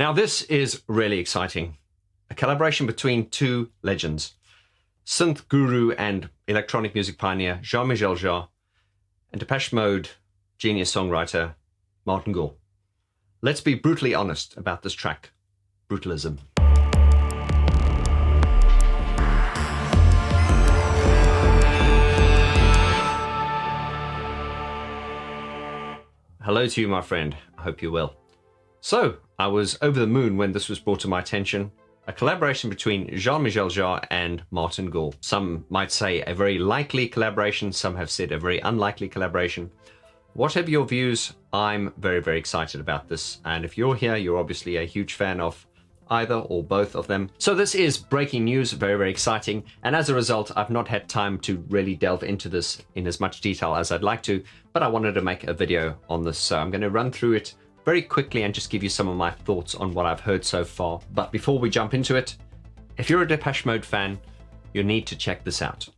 Now, this is really exciting. A collaboration between two legends, synth guru and electronic music pioneer Jean-Michel Jarre and Depeche Mode genius songwriter Martin Gore. Let's be brutally honest about this track, Brutalism. Hello to you, my friend. I hope you're well. So, I was over the moon when this was brought to my attention. A collaboration between Jean-Michel Jarre and Martin Gore. Some might say a very likely collaboration. Some have said a very unlikely collaboration. Whatever your views, I'm very, very excited about this. And if you're here, you're obviously a huge fan of either or both of them. So this is breaking news, very, very exciting. And as a result, I've not had time to really delve into this in as much detail as I'd like to, but I wanted to make a video on this. So I'm going to run through it very quickly and just give you some of my thoughts on what I've heard so far. But before we jump into it, if you're a Depeche Mode fan, you need to check this out.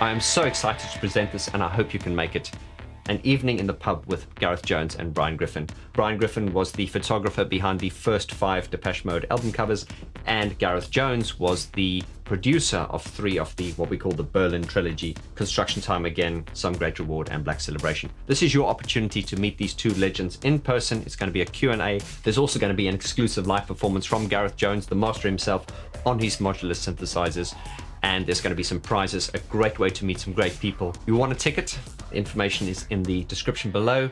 I am so excited to present this, and I hope you can make it. An evening in the pub with Gareth Jones and Brian Griffin. Brian Griffin was the photographer behind the first 5 Depeche Mode album covers, and Gareth Jones was the producer of 3 of the what we call the Berlin trilogy, Construction Time Again, Some Great Reward, and Black Celebration. This is your opportunity to meet these two legends in person. It's going to be a Q&A. There's also going to be an exclusive live performance from Gareth Jones, the master himself, on his modular synthesizers. And there's going to be some prizes, a great way to meet some great people. You want a ticket? Information is in the description below.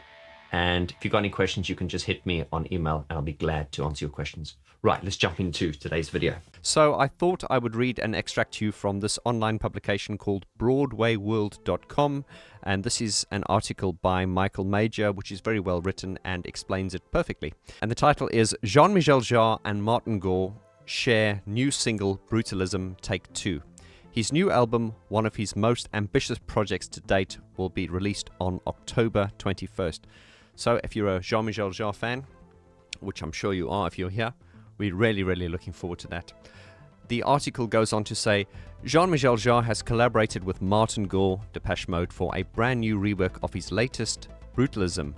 And if you've got any questions, you can just hit me on email and I'll be glad to answer your questions. Right, let's jump into today's video. So I thought I would read an extract to you from this online publication called BroadwayWorld.com. And this is an article by Michael Major, which is very well written and explains it perfectly. And the title is Jean-Michel Jarre and Martin Gore share new single Brutalism Take 2. His new album, one of his most ambitious projects to date, will be released on October 21st. So if you're a Jean-Michel Jarre fan, which I'm sure you are if you're here, we're really, really looking forward to that. The article goes on to say, Jean-Michel Jarre has collaborated with Martin Gore, Depeche Mode, for a brand new rework of his latest, Brutalism.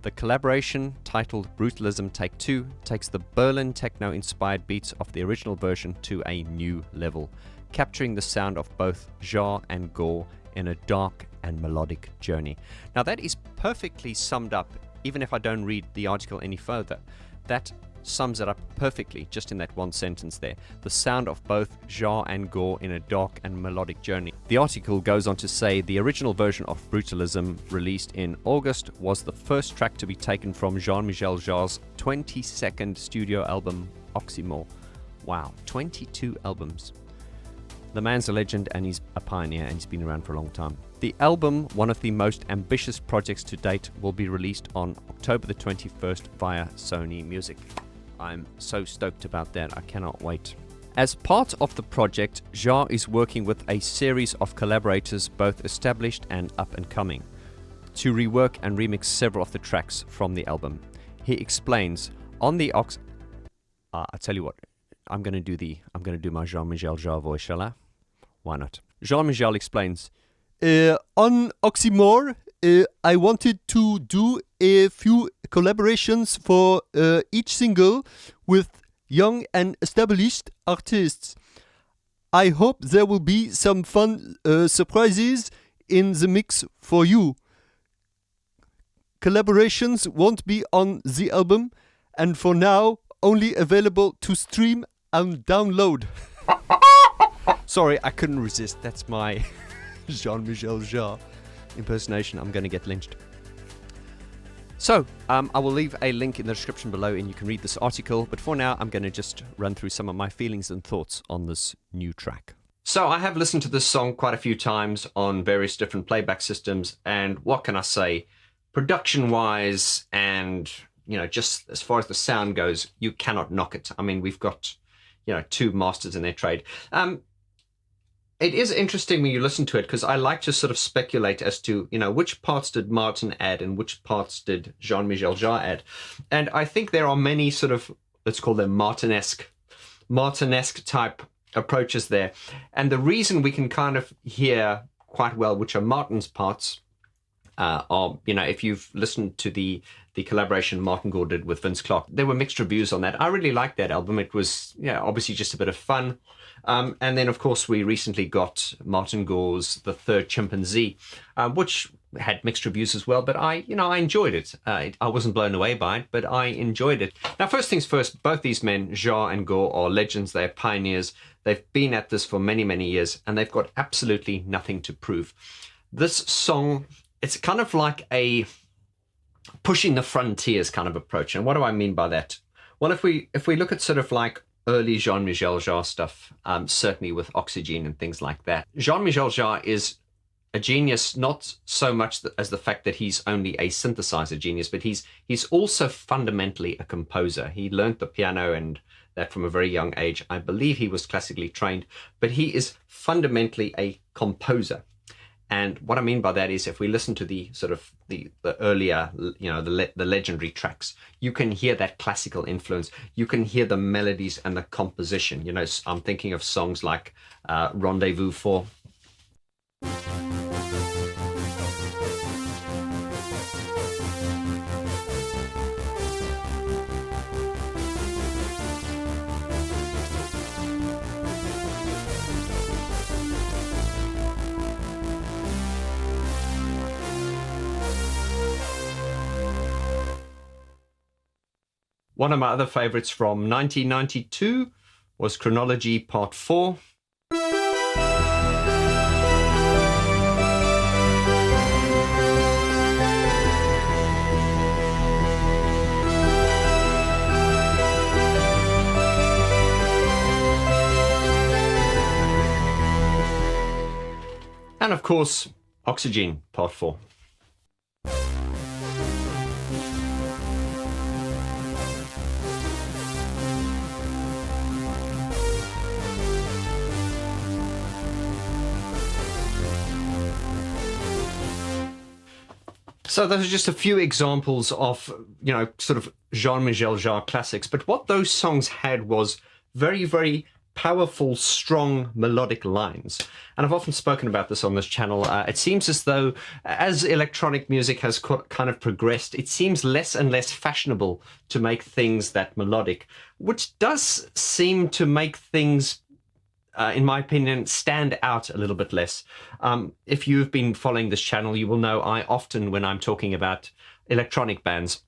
The collaboration, titled Brutalism Take 2, takes the Berlin techno-inspired beats of the original version to a new level, capturing the sound of both Jarre and Gore in a dark and melodic journey. Now that is perfectly summed up, even if I don't read the article any further. That sums it up perfectly just in that one sentence there. The sound of both Jarre and Gore in a dark and melodic journey. The article goes on to say the original version of Brutalism, released in August, was the first track to be taken from Jean-Michel Jarre's 22nd studio album, Oxymore. Wow, 22 albums. The man's a legend and he's a pioneer and he's been around for a long time. The album, one of the most ambitious projects to date, will be released on October the 21st via Sony Music. I'm so stoked about that, I cannot wait. As part of the project, Jarre is working with a series of collaborators, both established and up and coming, to rework and remix several of the tracks from the album. He explains, on the I tell you what, I'm going to do my Jean-Michel Jarre voice, shall I? Why not? Jean-Michel explains, on Oxymore, I wanted to do a few collaborations for each single with young and established artists. I hope there will be some fun surprises in the mix for you. Collaborations won't be on the album, and for now, only available to stream and download. Sorry, I couldn't resist. That's my Jean-Michel Jarre impersonation. I'm going to get lynched. So, I will leave a link in the description below and you can read this article. But for now, I'm going to just run through some of my feelings and thoughts on this new track. So, I have listened to this song quite a few times on various different playback systems. And what can I say? production-wise and, just as far as the sound goes, you cannot knock it. I mean, we've got, two masters in their trade. It is interesting when you listen to it, because I like to sort of speculate as to, which parts did Martin add and which parts did Jean-Michel Jarre add. And I think there are many sort of, let's call them Martinesque type approaches there. And the reason we can kind of hear quite well which are Martin's parts are, if you've listened to the collaboration Martin Gore did with Vince Clarke, there were mixed reviews on that. I really liked that album. It was, obviously just a bit of fun. And then, of course, we recently got Martin Gore's The Third Chimpanzee, which had mixed reviews as well. But I enjoyed it. I wasn't blown away by it, but I enjoyed it. Now, first things first, both these men, Jarre and Gore, are legends. They're pioneers. They've been at this for many, many years, and they've got absolutely nothing to prove. This song, it's kind of like a pushing the frontiers kind of approach. And what do I mean by that? Well, if we look at sort of like early Jean-Michel Jarre stuff, certainly with Oxygene and things like that, Jean-Michel Jarre is a genius, not so much as the fact that he's only a synthesizer genius, but he's also fundamentally a composer. He learned the piano and that from a very young age. I believe he was classically trained, but he is fundamentally a composer. And what I mean by that is, if we listen to the sort of the earlier, the legendary tracks, you can hear that classical influence. You can hear the melodies and the composition. I'm thinking of songs like Rendezvous 4. One of my other favorites from 1992 was Chronology Part 4. And of course, Oxygene Part 4. So those are just a few examples of, sort of Jean-Michel Jarre classics. But what those songs had was very, very powerful, strong melodic lines. And I've often spoken about this on this channel. It seems as though as electronic music has kind of progressed, it seems less and less fashionable to make things that melodic, which does seem to make things in my opinion, stand out a little bit less. If you've been following this channel, you will know I often, when I'm talking about electronic bands,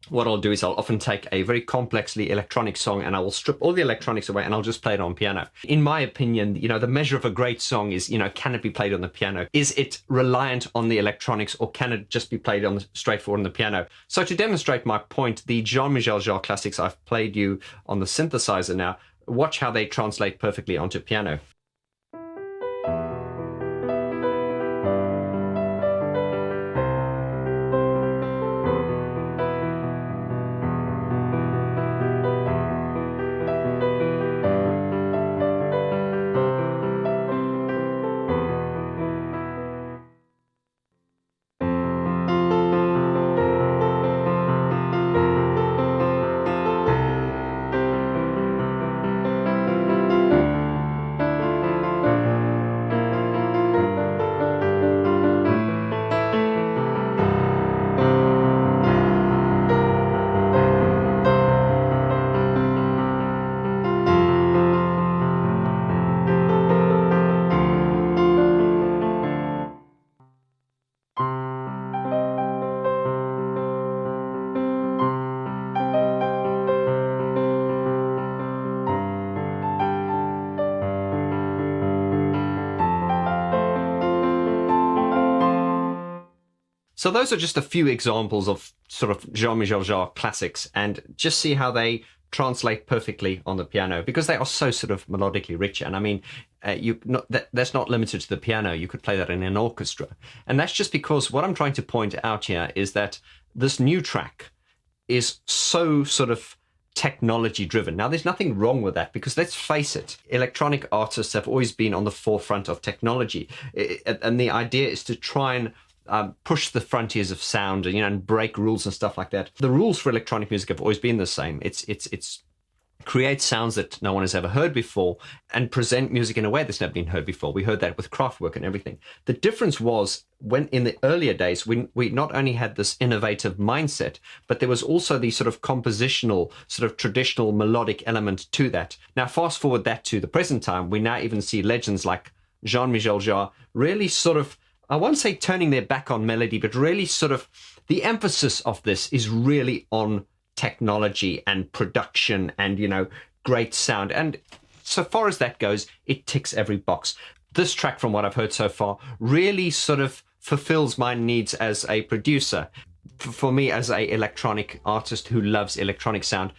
what I'll do is I'll often take a very complexly electronic song and I will strip all the electronics away and I'll just play it on piano. In my opinion, the measure of a great song is, can it be played on the piano? Is it reliant on the electronics, or can it just be played on straightforward on the piano? So to demonstrate my point, the Jean-Michel Jarre classics I've played you on the synthesizer now, watch how they translate perfectly onto piano. So those are just a few examples of sort of Jean-Michel Jarre classics, and just see how they translate perfectly on the piano, because they are so sort of melodically rich. And I mean, that's not limited to the piano. You could play that in an orchestra. And that's just because what I'm trying to point out here is that this new track is so sort of technology driven. Now, there's nothing wrong with that, because let's face it, electronic artists have always been on the forefront of technology. And the idea is to try and push the frontiers of sound, and break rules and stuff like that. The rules for electronic music have always been the same. It's create sounds that no one has ever heard before and present music in a way that's never been heard before. We heard that with Kraftwerk and everything. The difference was when in the earlier days, we not only had this innovative mindset, but there was also the sort of compositional, sort of traditional melodic element to that. Now, fast forward that to the present time, we now even see legends like Jean-Michel Jarre really sort of, I won't say turning their back on melody, but really sort of the emphasis of this is really on technology and production and, great sound. And so far as that goes, it ticks every box. This track, from what I've heard so far, really sort of fulfills my needs as a producer. For me, as a electronic artist who loves electronic sound,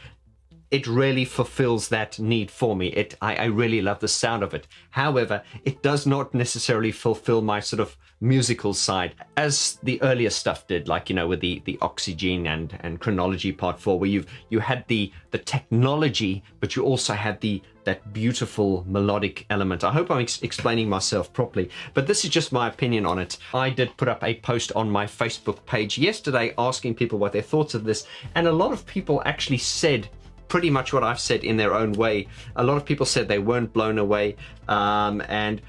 it really fulfills that need for me. I really love the sound of it. However, it does not necessarily fulfill my sort of musical side as the earlier stuff did, like, with the Oxygene and Chronology Part 4, where you had the technology, but you also had that beautiful melodic element. I hope I'm explaining myself properly, but this is just my opinion on it. I did put up a post on my Facebook page yesterday asking people what their thoughts of this, and a lot of people actually said pretty much what I've said in their own way. A lot of people said they weren't blown away, and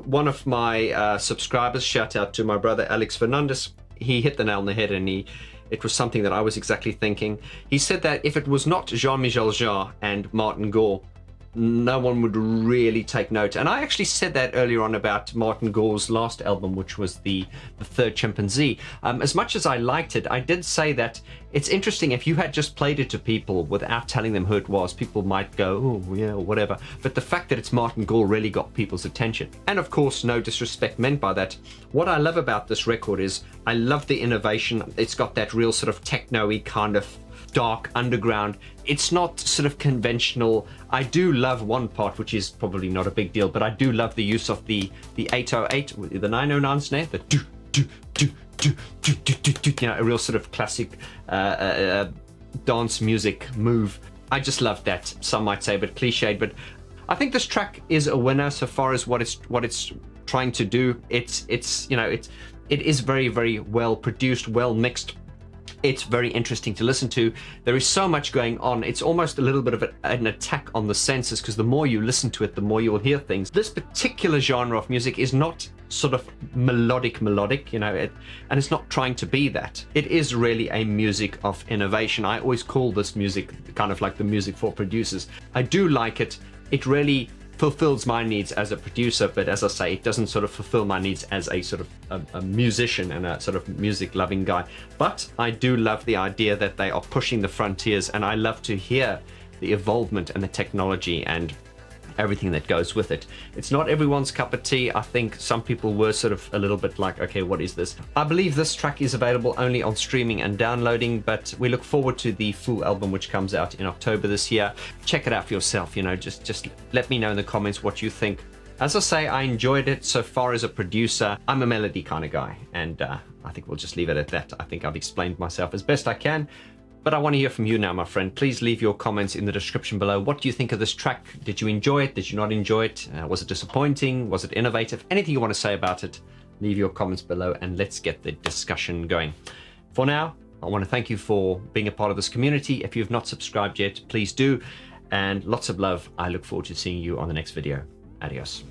one of my subscribers, shout out to my brother Alex Fernandez, he hit the nail on the head, and it was something that I was exactly thinking. He said that if it was not Jean-Michel Jarre and Martin Gore, no one would really take note. And I actually said that earlier on about Martin Gore's last album, which was the Third Chimpanzee. As much as I liked it, I did say that it's interesting, if you had just played it to people without telling them who it was, people might go, oh yeah, or whatever. But the fact that it's Martin Gore really got people's attention. And of course, no disrespect meant by that. What I love about this record is I love the innovation. It's got that real sort of techno-y kind of dark underground. It's not sort of conventional. I do love one part, which is probably not a big deal, but I do love the use of the 808, the 909 snare, the do do do do do do do, a real sort of classic dance music move. I just love that. Some might say a bit cliched, but I think this track is a winner so far as what it's trying to do. It is very, very well produced, well mixed. It's very interesting to listen to. There is so much going on. It's almost a little bit of an attack on the senses, because the more you listen to it, the more you'll hear things. This particular genre of music is not sort of melodic, and it's not trying to be that. It is really a music of innovation. I always call this music kind of like the music for producers. I do like it. It really fulfills my needs as a producer, but as I say, it doesn't sort of fulfill my needs as a sort of a musician and a sort of music loving guy. But I do love the idea that they are pushing the frontiers, and I love to hear the evolvement and the technology and everything that goes with it. It's not everyone's cup of tea. I think some people were sort of a little bit like, okay, what is this? I believe this track is available only on streaming and downloading, but we look forward to the full album, which comes out in October this year. Check it out for yourself, just let me know in the comments what you think. As I say, I enjoyed it so far as a producer. I'm a melody kind of guy, and I think we'll just leave it at that. I think I've explained myself as best I can. But I want to hear from you now, my friend. Please leave your comments in the description below. What do you think of this track? Did you enjoy it? Did you not enjoy it? Was it disappointing? Was it innovative? Anything you want to say about it, leave your comments below and let's get the discussion going. For now, I want to thank you for being a part of this community. If you've not subscribed yet, please do. And lots of love. I look forward to seeing you on the next video. Adios.